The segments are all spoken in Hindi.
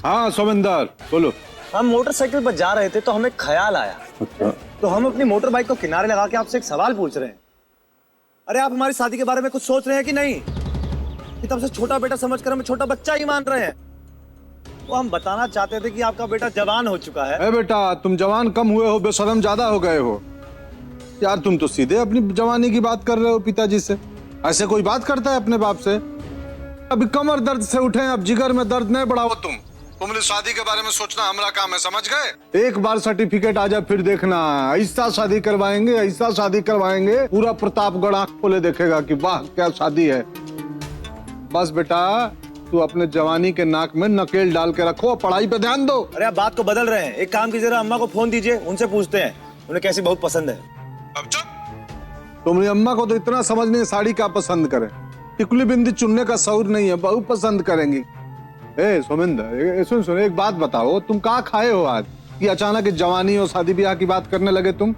हाँ सोमेंदर बोलो। हम मोटरसाइकिल पर जा रहे थे तो हमें ख्याल आया। अच्छा। तो हम अपनी मोटर बाइक को किनारे लगा के आपसे एक सवाल पूछ रहे हैं। अरे आप हमारी शादी के बारे में कुछ सोच रहे हैं कि नहीं? कि तब से छोटा बेटा समझकर हमें छोटा बच्चा ही मान रहे हैं। तो हम बताना चाहते थे कि आपका बेटा जवान हो चुका है। ए बेटा तुम जवान कम हुए हो, बेशरम ज्यादा हो गए हो यार। तुम तो सीधे अपनी जवानी की बात कर रहे हो पिताजी से। ऐसे कोई बात करता है अपने बाप से? अभी कमर दर्द से उठे, अब जिगर में दर्द नहीं बढ़ाओ। तुमने शादी के बारे में सोचना हमारा काम है, समझ गए? एक बार सर्टिफिकेट आ जाए फिर देखना, ऐसा शादी करवाएंगे, ऐसा शादी करवाएंगे, पूरा प्रतापगढ़ आंख खोले देखेगा कि वाह क्या शादी है। बस बेटा तू अपने जवानी के नाक में नकेल डाल के रखो, पढ़ाई पे ध्यान दो। अरे आप बात को बदल रहे हैं। एक काम कीजिए, जरा अम्मा को फोन दीजिए, उनसे पूछते हैं उन्हें कैसी बहुत पसंद है। अब चुप। तुम्हारी अम्मा को तो इतना समझ नहीं साड़ी क्या पसंद करे, टिकुली बिंदी चुनने का शौर नहीं है, बहुत पसंद करेंगी। ए सोमेंदर सुन सुन, एक बात बताओ, तुम कहाँ खाए हो आज कि अचानक जवानी और शादी ब्याह की बात करने लगे तुम?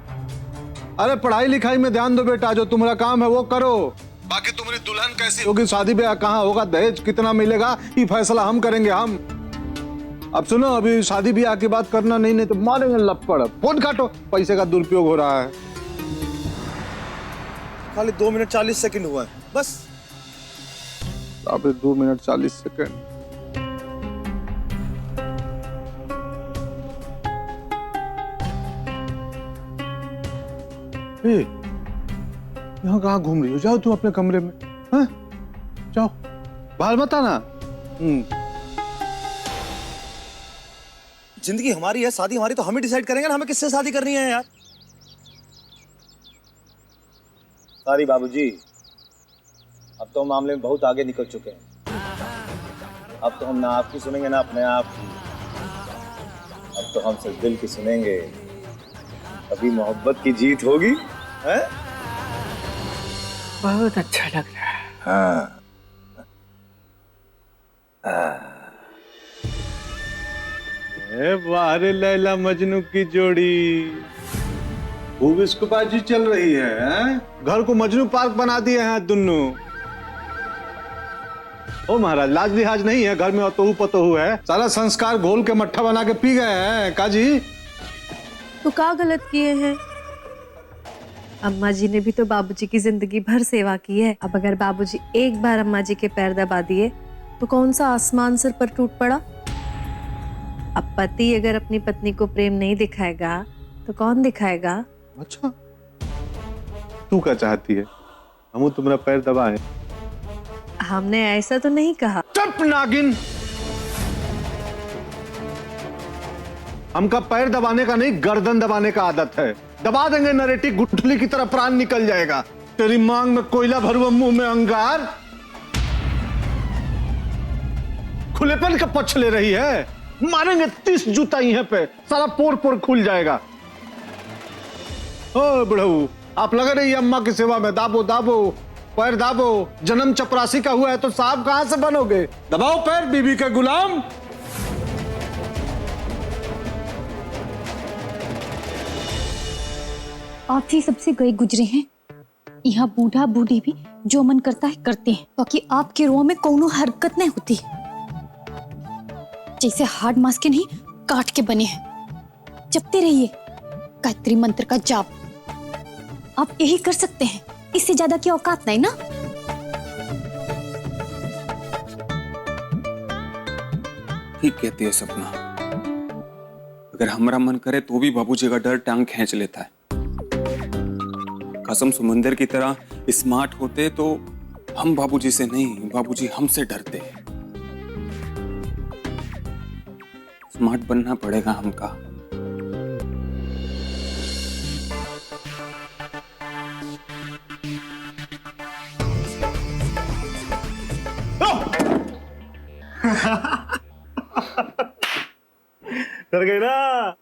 अरे पढ़ाई लिखाई में ध्यान दो बेटा, जो तुम्हारा काम है वो करो। बाकी तुम्हारी दुल्हन कैसी होगी, शादी ब्याह कहाँ होगा, दहेज कितना मिलेगा, ये फैसला हम करेंगे हम। अब सुनो, अभी शादी ब्याह की बात करना नहीं तो मारेंगे लपड़। फोन काटो, पैसे का दुरुपयोग हो रहा है। खाली 2 मिनट 40 सेकंड हुआ है बस। अबे 2 मिनट 40 सेकंड। यहाँ कहाँ घूम रही हो? जाओ तुम अपने कमरे में। हाँ? जाओ, बाहर मत आना। जिंदगी हमारी है, शादी हमारी, तो हम ही डिसाइड करेंगे ना हमें किससे शादी करनी है यार। सॉरी बाबूजी, अब तो हम मामले में बहुत आगे निकल चुके हैं। अब तो हम ना आपकी सुनेंगे ना अपने आप की। अब तो हम सिर्फ दिल की सुनेंगे, अभी मोहब्बत की जीत होगी। है? बहुत अच्छा लग रहा है। हाँ। वाह रे लैला मजनू की जोड़ी, खूब इश्कबाजी चल रही है। घर को मजनू पार्क बना दिए हैं दुन्नू। ओ महाराज, लाज लिहाज नहीं है घर में, अतोहू पतोहू है, सारा संस्कार घोल के मट्ठा बना के पी गए हैं काजी। तो क्या गलत किए हैं? अम्मा जी ने भी तो बाबूजी की जिंदगी भर सेवा की है। अब अगर बाबूजी एक बार अम्मा जी के पैर दबा दिए तो कौन सा आसमान सिर पर टूट पड़ा? अब पति अगर अपनी पत्नी को प्रेम नहीं दिखाएगा तो कौन दिखाएगा? अच्छा, तू क्या चाहती है, हम तुम्हारा पैर दबाएं? हमने ऐसा तो नहीं कहा। चुप नागिन, हमका पैर दबाने का नहीं, गर्दन दबाने का आदत है। दबा देंगे नरेटी, गुठली की तरह प्राण निकल जाएगा। तेरी मांग में कोयला भरुआ, मुंह में अंगार, खुलेपन का पक्ष ले रही है। मारेंगे 30 जूता यहीं पे, सारा पोर पोर खुल जाएगा। ओ बुढ़ऊ, आप लगे रही अम्मा की सेवा में, दाबो दाबो पैर दाबो। जन्म चपरासी का हुआ है तो साहब कहां से बनोगे? दबाओ पैर, बीबी के गुलाम। आप ही सबसे गए गुजरे हैं। यहाँ बूढ़ा बूढ़ी भी जो मन करता है करते हैं, ताकि आपके रुआ में कोनो हरकत नहीं होती। जैसे हार्ड मास के नहीं, काट के बने हैं। जपते रहिए गायत्री मंत्र का जाप। आप यही कर सकते हैं, इससे ज्यादा की औकात नहीं ना। ठीक कहती है सपना, अगर हमारा मन करे तो भी बाबूजी का डर टांग खींच लेता है। कसम समंदर की तरह स्मार्ट होते तो हम बाबूजी से नहीं, बाबूजी हमसे डरते हैं। स्मार्ट बनना पड़ेगा हमका। डर गए ना?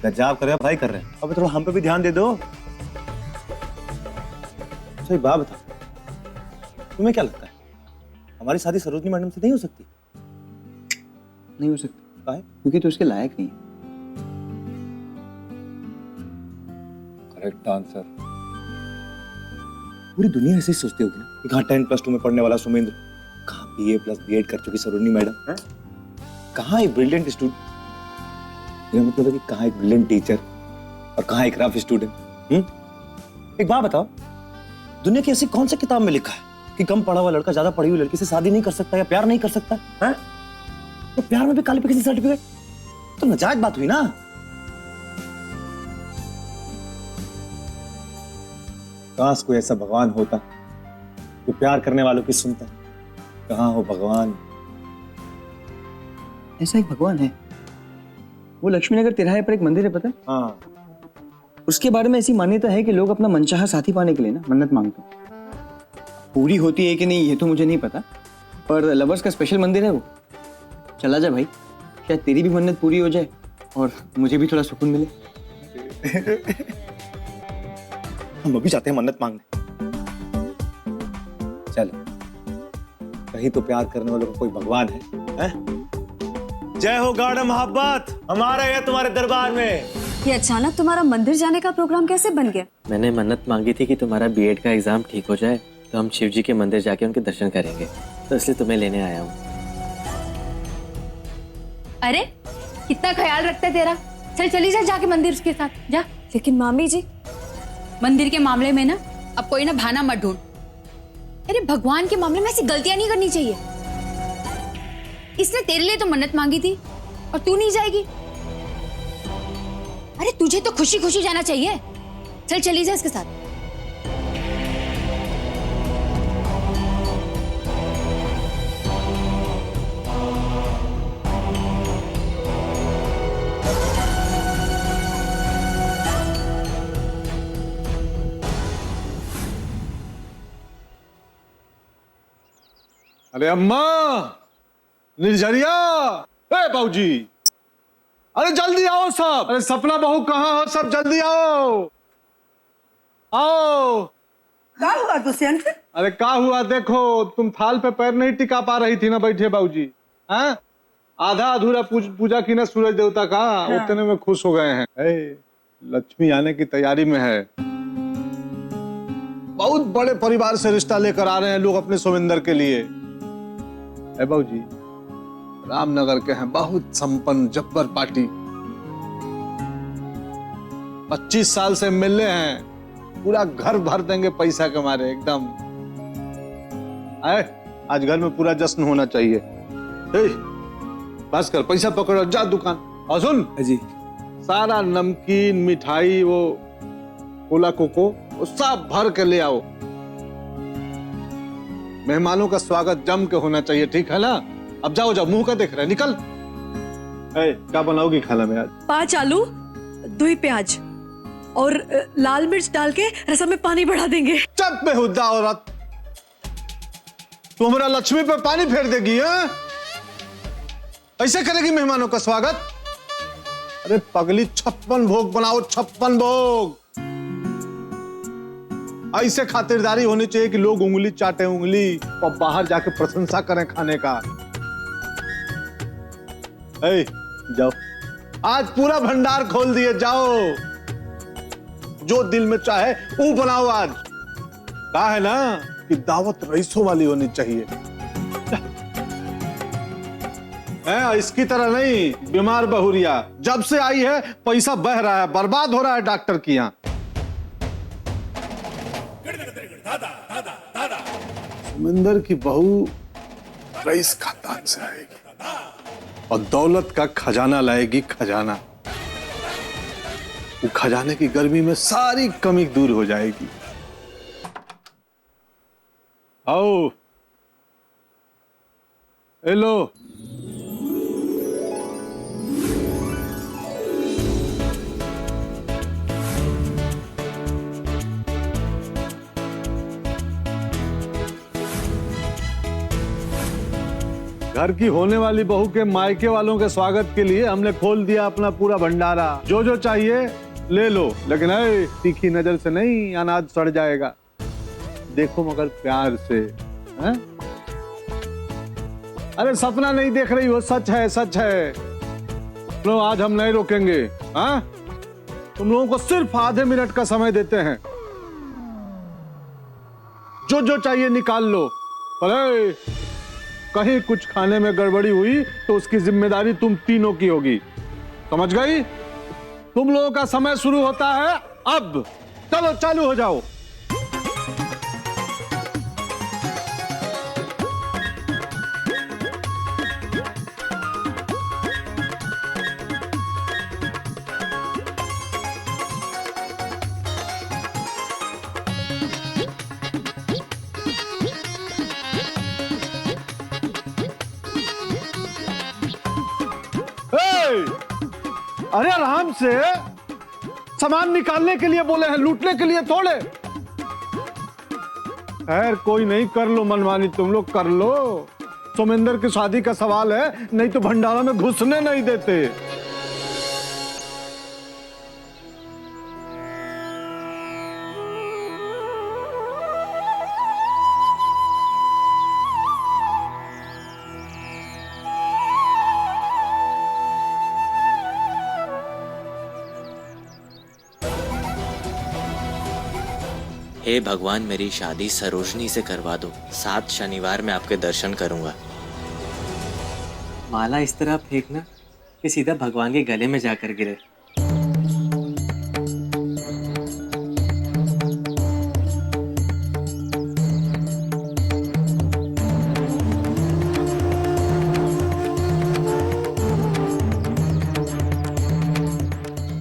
जाप कर रहे हैं, भाई कर रहे हैं। अब थोड़ा हम पे भी ध्यान दे दो। सही बात बता, तुम्हें क्या लगता है हमारी शादी सरोजनी मैडम से नहीं हो सकती? नहीं हो सकती। काहे? क्योंकि तो उसके लायक नहीं है। Correct answer. पूरी दुनिया ऐसे ही सोचती होगी ना कि कहाँ 10+2 में पढ़ने वाला सुमेंद्र, कहाँ बीए प्लस बीएड कर चुकी सरोनी मैडम है, कहाँ एक ब्रिलियंट स्टूडेंट, मेरा मतलब है कि कहाँ एक ब्रिलियंट टीचर और कहाँ एक रफ स्टूडेंट। एक बात बताओ, दुनिया की ऐसी कौन सी किताब में लिखा है कि कम पढ़ा हुआ लड़का ज्यादा पढ़ी हुई लड़की से शादी नहीं कर सकता या प्यार नहीं कर सकता है? तो प्यार में भी क्वालिफिकेशन सर्टिफिकेट तो नाजायज बात हुई ना। काश कोई ऐसा भगवान होता जो प्यार करने वालों की सुनता। कहाँ हो भगवान? ऐसा एक भगवान है, वो लक्ष्मी नगर तिराहे पर एक मंदिर है, पता है? हाँ, उसके बारे में ऐसी मान्यता है कि लोग अपना मनचाहा साथी पाने के लिए ना मन्नत मांगते हैं। पूरी होती है कि नहीं ये तो मुझे नहीं पता, पर लवर्स का स्पेशल मंदिर है वो। चला जा भाई, शायद तेरी भी मन्नत पूरी हो जाए और मुझे भी थोड़ा सुकून मिले। हम अभी जाते हैं मन्नत मांगने। चलो, कहीं तो प्यार करने वालों का कोई भगवान है? जय हो गाढ़ा मोहब्बत, हमारा है तुम्हारे दरबार में। ये अचानक तुम्हारा मंदिर जाने का प्रोग्राम कैसे बन गया? मैंने मन्नत मांगी थी कि तुम्हारा बीएड का एग्जाम ठीक हो जाए तो हम शिव जी के मंदिर जाके उनके दर्शन करेंगे, तो इसलिए तुम्हें लेने आया हूँ। अरे कितना ख्याल रखता है तेरा। चल चली जा जाके मंदिर उसके साथ जा। लेकिन मामी जी, मंदिर के मामले में ना अब कोई ना बहाना मत ढूंढ। अरे भगवान के मामले में ऐसी गलतियां नहीं करनी चाहिए। इसने तेरे लिए तो मन्नत मांगी थी और तू नहीं जाएगी। अरे तुझे तो खुशी खुशी जाना चाहिए। चल चली जा इसके साथ। अरे अम्मा, निर्जरिया, ए बाबूजी, अरे जल्दी आओ सब। अरे सपना बहू कहाँ हो? सब जल्दी आओ, आओ। क्या हुआ दुष्यंत? अरे क्या हुआ, देखो तुम थाल पे पैर नहीं टिका पा रही थी ना बैठे बाबूजी। हैं? आधा अधूरा पूजा की ना सूरज देवता का, उतने में खुश हो गए हैं। लक्ष्मी आने की तैयारी में है। बहुत बड़े परिवार से रिश्ता लेकर आ रहे हैं लोग अपने सोमिंदर के लिए। बाबूजी रामनगर के हैं, बहुत संपन्न जब्बर पार्टी, 25 साल से मिले हैं, पूरा घर भर देंगे पैसा के मारे एकदम। आज घर में पूरा जश्न होना चाहिए। बस कर, पैसा पकड़ो, जा दुकान। और सुन जी, सारा नमकीन मिठाई वो कोला कोको वो सब भर के ले आओ। मेहमानों का स्वागत जम के होना चाहिए, ठीक है ना? अब जाओ जाओ, मुंह का देख रहे, निकल। क्या बनाओगी खाना में आज? 5 आलू, 2 प्याज और लाल मिर्च डाल के रसम में पानी बढ़ा देंगे। चुप बेहुदा औरत, तू हमारा लक्ष्मी पे पानी फेर देगी है? ऐसे करेगी मेहमानों का स्वागत? अरे पगली, 56 भोग बनाओ, 56 भोग। ऐसे खातिरदारी होनी चाहिए कि लोग उंगली चाटे उंगली और बाहर जाके प्रशंसा करें खाने का। जाओ, आज पूरा भंडार खोल दिए, जाओ जो दिल में चाहे वो बनाओ। आज कहा है ना कि दावत रईसों वाली होनी चाहिए। इसकी तरह नहीं बीमार बहुरिया, जब से आई है पैसा बह रहा है, बर्बाद हो रहा है डॉक्टर की यहाँ। सुमिंदर की बहू रईस खानदान से आएगी और दौलत का खजाना लाएगी, खजाना। वो खजाने की गर्मी में सारी कमी दूर हो जाएगी। आओ, हेलो। घर की होने वाली बहू के मायके वालों के स्वागत के लिए हमने खोल दिया अपना पूरा भंडारा। जो जो चाहिए ले लो, लेकिन तीखी नजर से नहीं, अनाज सड़ जाएगा। देखो मगर प्यार से। है? अरे सपना नहीं देख रही हो, सच है, सच है। लो, आज हम नहीं रोकेंगे। हाँ, तुम लोगों को सिर्फ आधे मिनट का समय देते हैं, जो जो चाहिए निकाल लो। अरे कहीं कुछ खाने में गड़बड़ी हुई तो उसकी जिम्मेदारी तुम तीनों की होगी, समझ गई? तुम लोगों का समय शुरू होता है अब। चलो चालू हो जाओ। अरे आराम से, सामान निकालने के लिए बोले हैं, लूटने के लिए थोड़े। खैर कोई नहीं, कर लो मनमानी, तुम लोग कर लो। सोमेंद्र की शादी का सवाल है, नहीं तो भंडारा में घुसने नहीं देते। हे भगवान, मेरी शादी सरोजनी से करवा दो। 7 शनिवार में आपके दर्शन करूंगा। माला इस तरह फेंकना कि सीधा भगवान के गले में जाकर गिरे।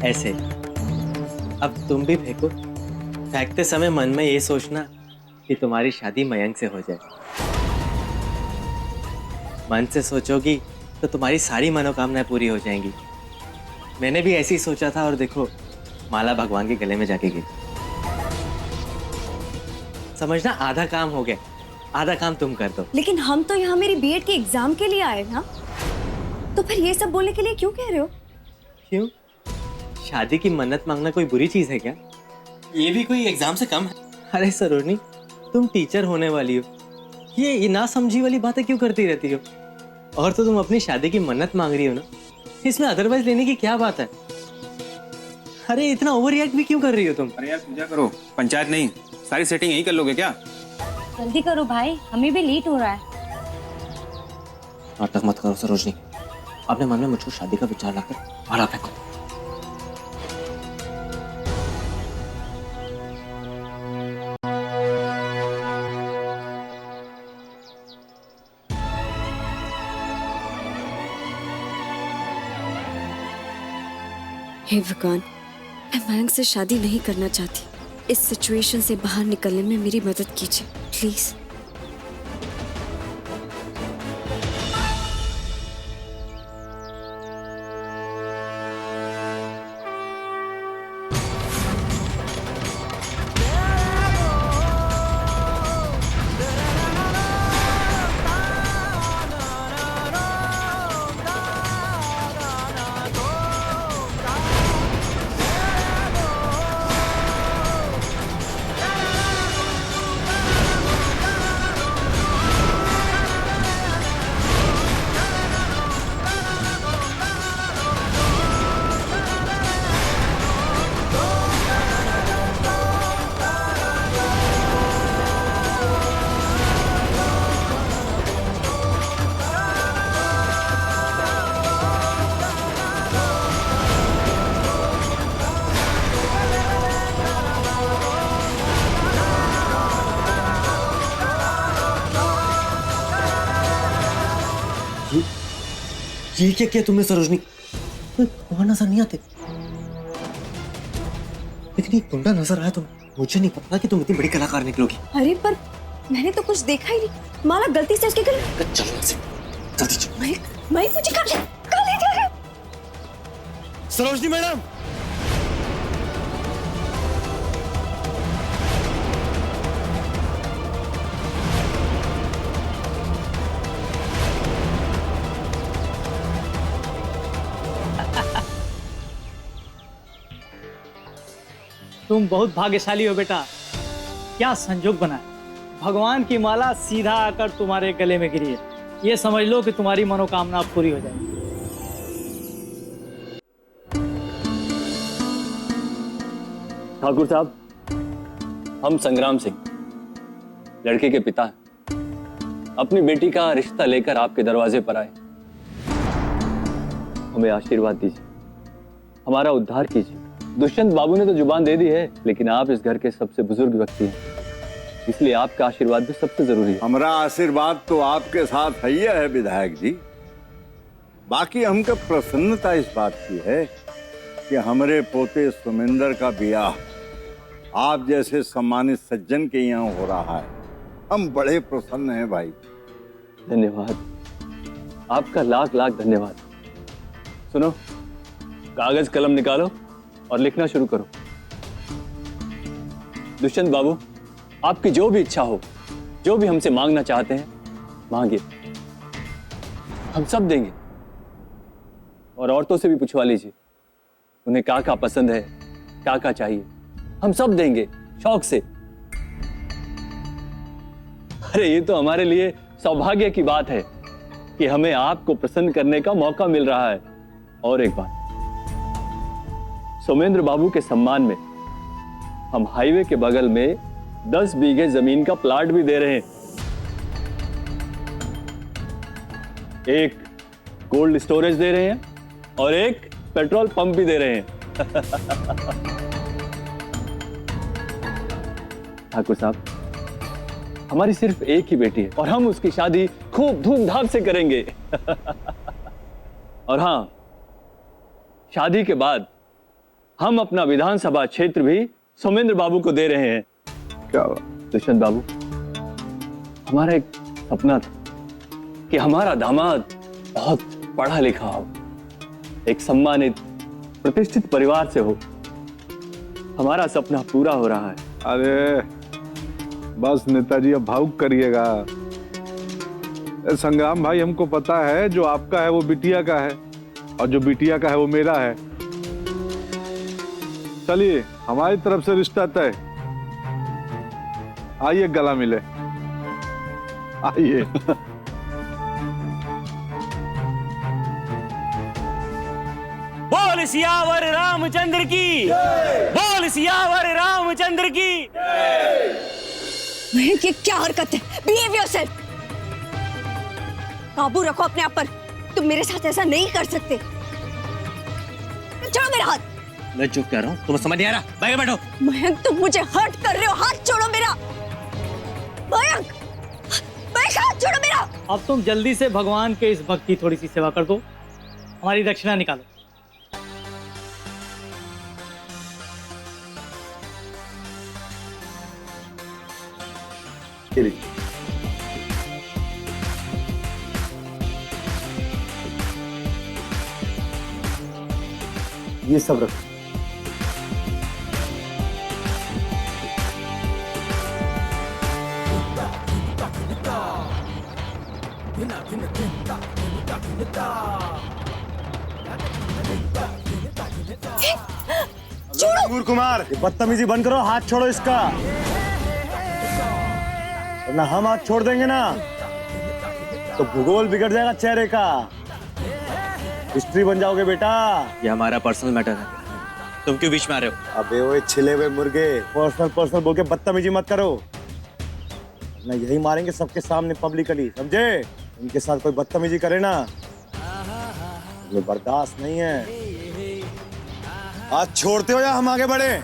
ऐसे अब तुम भी फेंको। फेंकते समय मन में ये सोचना कि तुम्हारी शादी मयंक से हो जाए। मन से सोचोगी तो तुम्हारी सारी मनोकामनाएं पूरी हो जाएंगी। मैंने भी ऐसे ही सोचा था और देखो, माला भगवान के गले में जाके गिरी। समझना आधा काम हो गया, आधा काम तुम कर दो। लेकिन हम तो यहाँ मेरी बीएड के एग्जाम के लिए आए ना, तो फिर ये सब बोलने के लिए क्यों कह रहे हो? क्यों? शादी की मन्नत मांगना कोई बुरी चीज है क्या? ये भी कोई एग्जाम से कम है? अरे सरोजनी, तुम टीचर होने वाली हो, ये ना समझी वाली बातें क्यों करती रहती हो? और तो तुम अपनी शादी की मन्नत मांग रही हो ना, इसमें अदरवाइज लेने की क्या बात है? अरे इतना ओवर रिएक्ट भी क्यों कर रही हो तुम? अरे यार पूजा करो, पंचायत नहीं, सारी सेटिंग यही कर लोगे क्या? जल्दी करो भाई, हमें भी लेट हो रहा है। नाटक मत करो सरोजनी, अपने मन में मुझको शादी का विचार लाकर भाड़ा फेंको। हे भगवान, मैं मयंक से शादी नहीं करना चाहती। इस सिचुएशन से बाहर निकलने में मेरी मदद कीजिए प्लीज। ये क्या किया तुमने सरोजनी? वहां नजर नहीं आते, लेकिन एक गुंडा नजर आया। तुम, मुझे नहीं पता कि तुम इतनी बड़ी कलाकार निकलोगी। अरे पर मैंने तो कुछ देखा ही नहीं। माला गलती से उसके गले। चलो यहाँ से, जल्दी चलो। मैं मुझे कहाँ ले जा रहे हो? सरोजनी मैडम, तुम बहुत भाग्यशाली हो बेटा। क्या संजोग बना है, भगवान की माला सीधा आकर तुम्हारे गले में गिरी है। ये समझ लो कि तुम्हारी मनोकामना पूरी हो जाएगी। ठाकुर साहब, हम संग्राम सिंह, लड़के के पिता हैं। अपनी बेटी का रिश्ता लेकर आपके दरवाजे पर आए। हमें आशीर्वाद दीजिए, हमारा उद्धार कीजिए। दुष्यंत बाबू ने तो जुबान दे दी है, लेकिन आप इस घर के सबसे बुजुर्ग व्यक्ति हैं, इसलिए आपका आशीर्वाद भी सबसे जरूरी है। हमारा आशीर्वाद तो आपके साथ है विधायक जी। बाकी हमको प्रसन्नता इस बात की है कि हमारे पोते सुमेंद्र का ब्याह आप जैसे सम्मानित सज्जन के यहाँ हो रहा है। हम बड़े प्रसन्न हैं भाई। धन्यवाद, आपका लाख लाख धन्यवाद। सुनो, कागज कलम निकालो और लिखना शुरू करो। दुष्यंत बाबू, आपकी जो भी इच्छा हो, जो भी हमसे मांगना चाहते हैं, मांगिए, हम सब देंगे। और औरतों से भी पूछवा लीजिए, उन्हें क्या पसंद है, क्या चाहिए, हम सब देंगे शौक से। अरे ये तो हमारे लिए सौभाग्य की बात है कि हमें आपको प्रसन्न करने का मौका मिल रहा है। और एक बात, सोमेंद्र बाबू के सम्मान में हम हाईवे के बगल में 10 बीघे जमीन का प्लाट भी दे रहे हैं। एक कोल्ड स्टोरेज दे रहे हैं और एक पेट्रोल पंप भी दे रहे हैं। ठाकुर साहब, हमारी सिर्फ एक ही बेटी है और हम उसकी शादी खूब धूमधाम से करेंगे। और हां, शादी के बाद हम अपना विधानसभा क्षेत्र भी सोमेंद्र बाबू को दे रहे हैं। क्या बात। दुष्यंत बाबू, हमारा एक सपना था कि हमारा दामाद बहुत पढ़ा लिखा हो, एक सम्मानित प्रतिष्ठित परिवार से हो। हमारा सपना पूरा हो रहा है। अरे बस नेताजी, अब भावुक करिएगा। संग्राम भाई, हमको पता है जो आपका है वो बिटिया का है और जो बिटिया का है वो मेरा है। चलिए, हमारी तरफ से रिश्ता तय। आइए गला मिले, आइए। बोल सियावर रामचंद्र की, बोल सियावर रामचंद्र की। ये क्या हरकत है? Behave yourself. काबू रखो अपने आप पर। तुम मेरे साथ ऐसा नहीं कर सकते। छोड़ो मेरा हाथ। मैं चुप कह रहा हूँ, तुम्हें समझ नहीं आ रहा? बैठो बैठो। मयंक, तुम मुझे हर्ट कर रहे हो। हाथ छोड़ो मेरा। मयंक, मयंक, हाथ छोड़ो मेरा। अब तुम जल्दी से भगवान के इस भक्त की थोड़ी सी सेवा कर दो, हमारी दक्षिणा निकालो। ये सब रखो। छोड़ो। कुमार, ये बदतमीजी बंद करो। हाथ छोड़ो इसका, वरना हम हाथ छोड़ देंगे ना तो भूगोल बिगड़ जाएगा चेहरे का। हिस्ट्री बन जाओगे बेटा। ये हमारा पर्सनल मैटर है, तुम क्यों बीच में आ रहे हो? अबे ओए छिले हुए मुर्गे, पर्सनल बोल के बदतमीजी मत करो, ना यही मारेंगे सबके सामने पब्लिकली, समझे? इनके साथ कोई बदतमीजी करे ना, ये बर्दाश्त नहीं है। आज छोड़ते हो या हम आगे बढ़े?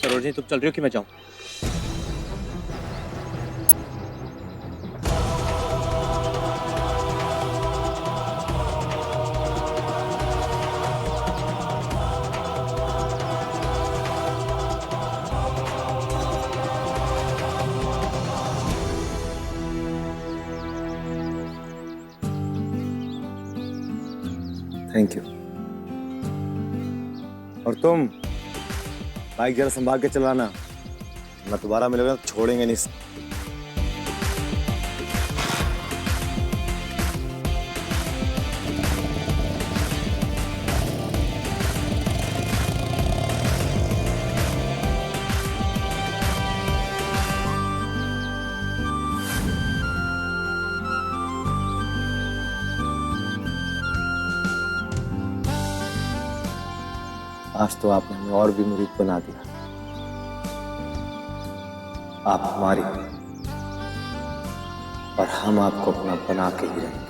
सरोजनी, तुम चल रही हो कि मैं जाऊं? Thank you. और तुम बाइक जरा संभाल के चलाना, ना दोबारा मिलोगे तो छोड़ेंगे नहीं। आज तो आपने हमें और भी मुरीद बना दिया। आप हमारी और हम आपको अपना बना के ही रहेंगे।